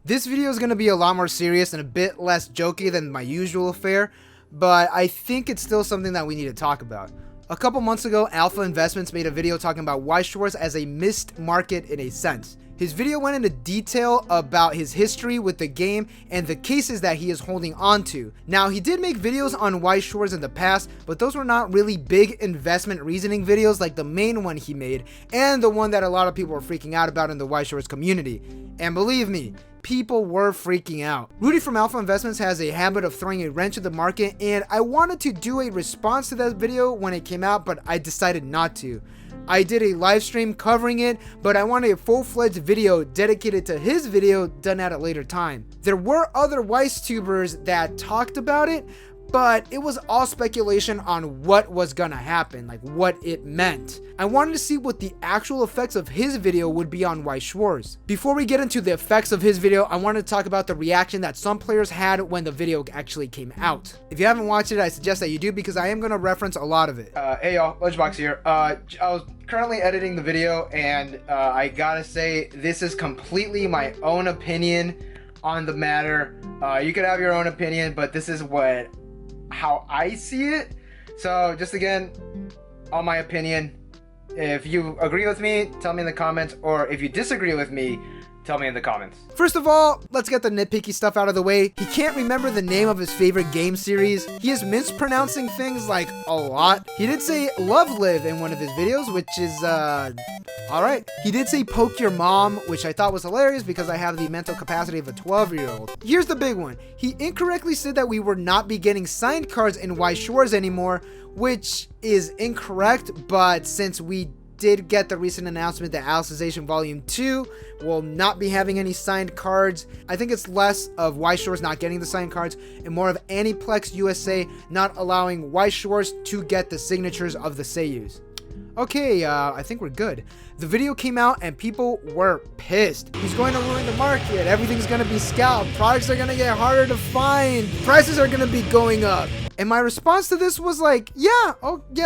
This video is going to be a lot more serious and a bit less jokey than my usual fare, but I think it's still something that we need to talk about. A couple months ago, Alpha Investments made a video talking about Weiss Schwarz as a missed market in a sense. His video went into detail about his history with the game and the cases that he is holding on to. Now, he did make videos on Weiss Schwarz in the past, but those were not really big investment reasoning videos like the main one he made and the one that a lot of people were freaking out about in the Weiss Schwarz community. And believe me, people were freaking out. Rudy from Alpha Investments has a habit of throwing a wrench at the market, and I wanted to do a response to that video when it came out, but I decided not to. I did a live stream covering it, but I wanted a full-fledged video dedicated to his video done at a later time. There were other Weiss tubers that talked about it, but it was all speculation on what was gonna happen, like what it meant. I wanted to see what the actual effects of his video would be on Weiss Schwarz. Before we get into the effects of his video, I wanted to talk about the reaction that some players had when the video actually came out. If you haven't watched it, I suggest that you do because I am gonna reference a lot of it. Hey y'all, Lunchbox here. I was currently editing the video and I gotta say this is completely my own opinion on the matter. You could have your own opinion, but this is how I see it. So just again, on my opinion, if you agree with me, tell me in the comments, or if you disagree with me, tell me in the comments. First of all, let's get the nitpicky stuff out of the way. He can't remember the name of his favorite game series. He is mispronouncing things like a lot. He did say Love Live in one of his videos, which is alright. He did say Poke Your Mom, which I thought was hilarious because I have the mental capacity of a 12-year-old. Here's the big one. He incorrectly said that we would not be getting signed cards in Weiss Schwarz anymore, which is incorrect, but since we did get the recent announcement that Alicization Volume 2 will not be having any signed cards, I think it's less of Weiss Schwarz not getting the signed cards and more of Aniplex USA not allowing Weiss Schwarz to get the signatures of the Seiyus. Okay, I think we're good. The video came out and people were pissed. He's going to ruin the market. Everything's going to be scalped. Products are going to get harder to find. Prices are going to be going up. And my response to this was like, yeah,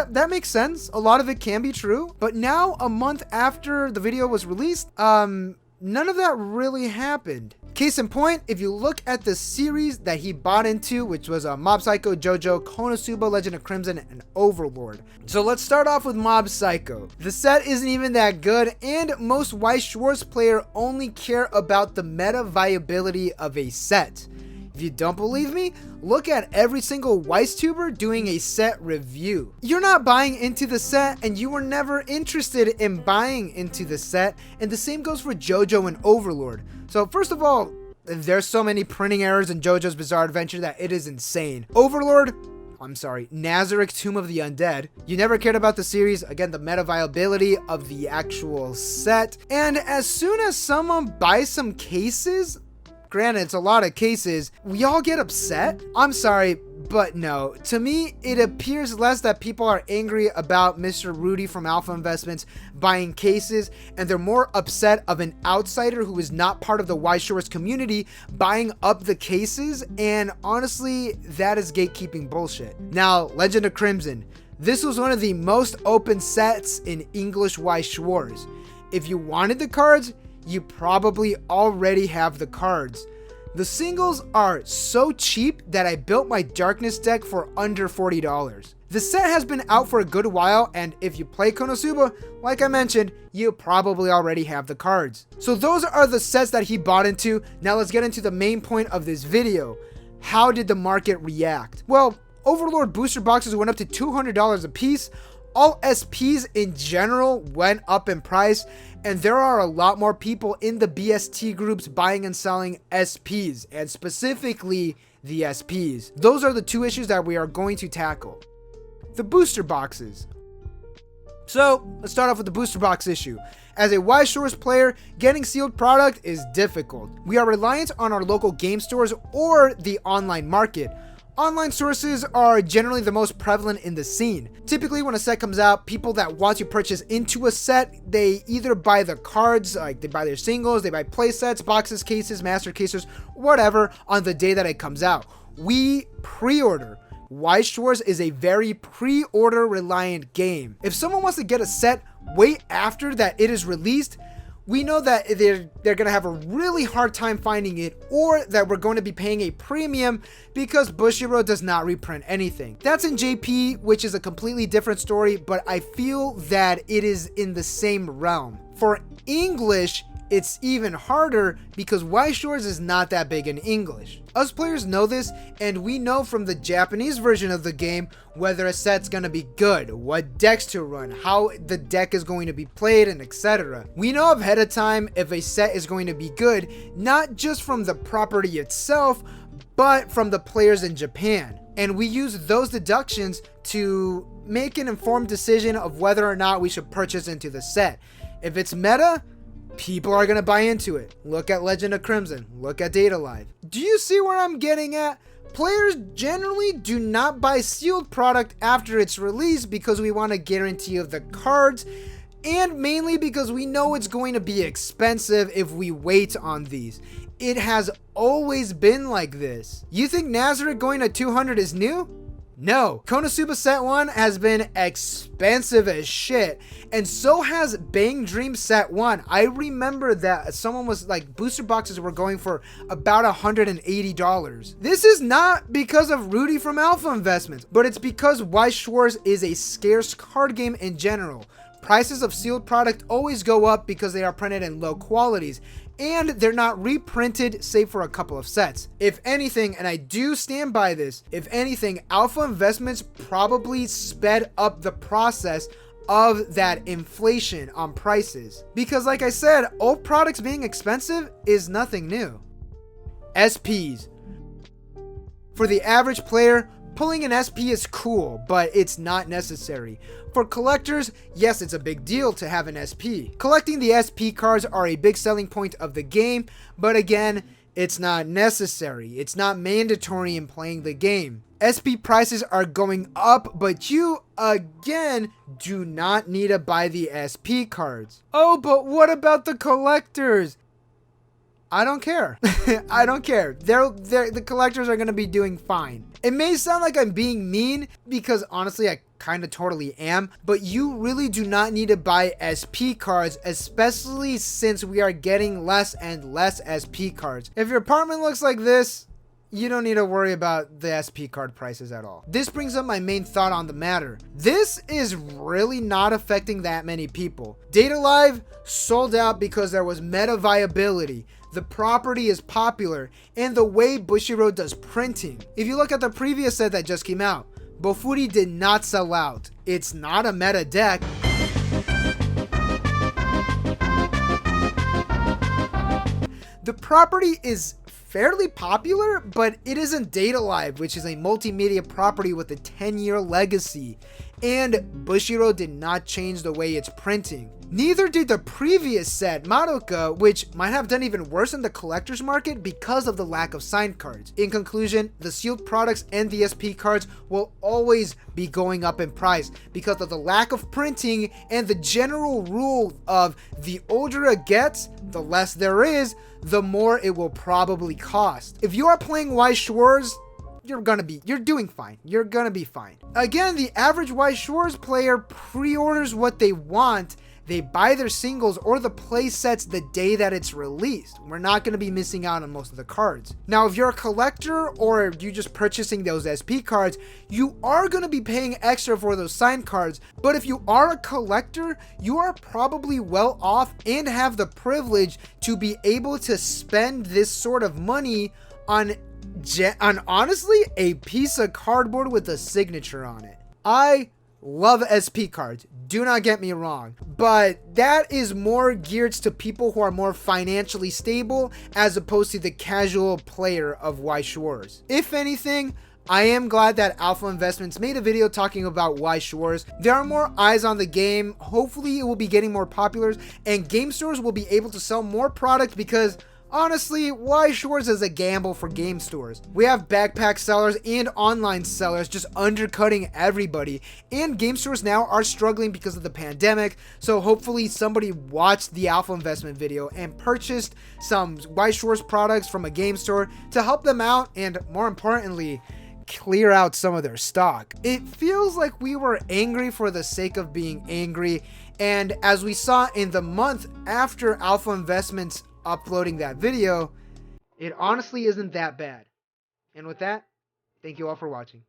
that makes sense. A lot of it can be true. But now, a month after the video was released, none of that really happened. Case in point, if you look at the series that he bought into, which was Mob Psycho, JoJo, Konosuba, Legend of Crimson, and Overlord. So let's start off with Mob Psycho. The set isn't even that good, and most Weiss Schwarz players only care about the meta viability of a set. If you don't believe me, look at every single Weiss tuber doing a set review. You're not buying into the set and you were never interested in buying into the set, and the same goes for JoJo and Overlord. So first of all, there's so many printing errors in JoJo's Bizarre Adventure that it is insane. Overlord, Nazareth Tomb of the Undead. You never cared about the series, again, the meta viability of the actual set, and as soon as someone buys some cases, granted, it's a lot of cases, we all get upset? I'm sorry, but no. To me, it appears less that people are angry about Mr. Rudy from Alpha Investments buying cases, and they're more upset of an outsider who is not part of the Weiss Schwarz community buying up the cases, and honestly, that is gatekeeping bullshit. Now, Legend of Crimson. This was one of the most open sets in English Weiss Schwarz. If you wanted the cards, you probably already have the cards. The singles are so cheap that I built my Darkness deck for under $40. The set has been out for a good while, and if you play Konosuba, like I mentioned, you probably already have the cards. So those are the sets that he bought into. Now let's get into the main point of this video. How did the market react? Well, Overlord booster boxes went up to $200 a piece. All SPs in general went up in price, and there are a lot more people in the BST groups buying and selling SPs, and specifically the SPs. Those are the two issues that we are going to tackle. The booster boxes. So let's start off with the booster box issue. As a Weiss Schwarz player, getting sealed product is difficult. We are reliant on our local game stores or the online market. Online sources are generally the most prevalent in the scene. Typically when a set comes out, people that want to purchase into a set, they either buy the cards, like they buy their singles, they buy play sets, boxes, cases, master cases, whatever on the day that it comes out. We pre-order. Weiss Schwarz is a very pre-order reliant game. If someone wants to get a set way after that it is released, we know that they're gonna have a really hard time finding it, or that we're going to be paying a premium because Bushiroad does not reprint anything. That's in JP, which is a completely different story, but I feel that it is in the same realm. For English, it's even harder because Weiss Schwarz is not that big in English. Us players know this, and we know from the Japanese version of the game whether a set's gonna be good, what decks to run, how the deck is going to be played, and etc. We know ahead of time if a set is going to be good, not just from the property itself, but from the players in Japan. And we use those deductions to make an informed decision of whether or not we should purchase into the set. If it's meta, people are going to buy into it. Look at Legend of Crimson. Look at Data Live. Do you see where I'm getting at? Players generally do not buy sealed product after it's released because we want a guarantee of the cards, and mainly because we know it's going to be expensive if we wait on these. It has always been like this. You think Nazareth going to 200 is new? No, Konosuba Set 1 has been expensive as shit, and so has Bang Dream Set 1. I remember that someone was like, booster boxes were going for about $180. This is not because of Rudy from Alpha Investments, but it's because Weiss Schwarz is a scarce card game in general. Prices of sealed product always go up because they are printed in low qualities, and they're not reprinted save for a couple of sets. If anything, and I do stand by this, if anything, Alpha Investments probably sped up the process of that inflation on prices. Because like I said, old products being expensive is nothing new. SPs. For the average player, pulling an SP is cool, but it's not necessary. For collectors, yes, it's a big deal to have an SP. Collecting the SP cards are a big selling point of the game, but again, it's not necessary. It's not mandatory in playing the game. SP prices are going up, but you, again, do not need to buy the SP cards. Oh, but what about the collectors? I don't care. I don't care. The collectors are going to be doing fine. It may sound like I'm being mean because honestly, I kind of totally am, but you really do not need to buy SP cards, especially since we are getting less and less SP cards. If your apartment looks like this, you don't need to worry about the SP card prices at all. This brings up my main thought on the matter. This is really not affecting that many people. Data Live sold out because there was meta viability. The property is popular, and the way Bushiroad does printing. If you look at the previous set that just came out, Bofuri did not sell out. It's not a meta deck. The property is fairly popular, but it isn't Data Live, which is a multimedia property with a 10-year legacy. And Bushiroad did not change the way it's printing. Neither did the previous set, Madoka, which might have done even worse in the collector's market because of the lack of signed cards. In conclusion, the sealed products and the SP cards will always be going up in price because of the lack of printing and the general rule of the older it gets, the less there is, the more it will probably cost. If you are playing Weiss Schwarz, you're doing fine. You're gonna be fine. Again, the average Weiss Schwarz player pre-orders what they want. They buy their singles or the play sets the day that it's released. We're not going to be missing out on most of the cards. Now, if you're a collector or you just purchasing those SP cards, you are going to be paying extra for those signed cards. But if you are a collector, you are probably well off and have the privilege to be able to spend this sort of money on honestly a piece of cardboard with a signature on it. I love SP cards, do not get me wrong, but that is more geared to people who are more financially stable as opposed to the casual player of Weiss Schwarz. If anything, I am glad that Alpha Investments made a video talking about Weiss Schwarz. There are more eyes on the game. Hopefully it will be getting more popular and game stores will be able to sell more product because honestly, Weiss Schwarz is a gamble for game stores. We have backpack sellers and online sellers just undercutting everybody, and game stores now are struggling because of the pandemic, so hopefully somebody watched the Alpha Investment video and purchased some Weiss Schwarz products from a game store to help them out and, more importantly, clear out some of their stock. It feels like we were angry for the sake of being angry, And as we saw in the month after Alpha Investments uploading that video, it honestly isn't that bad. And with that, thank you all for watching.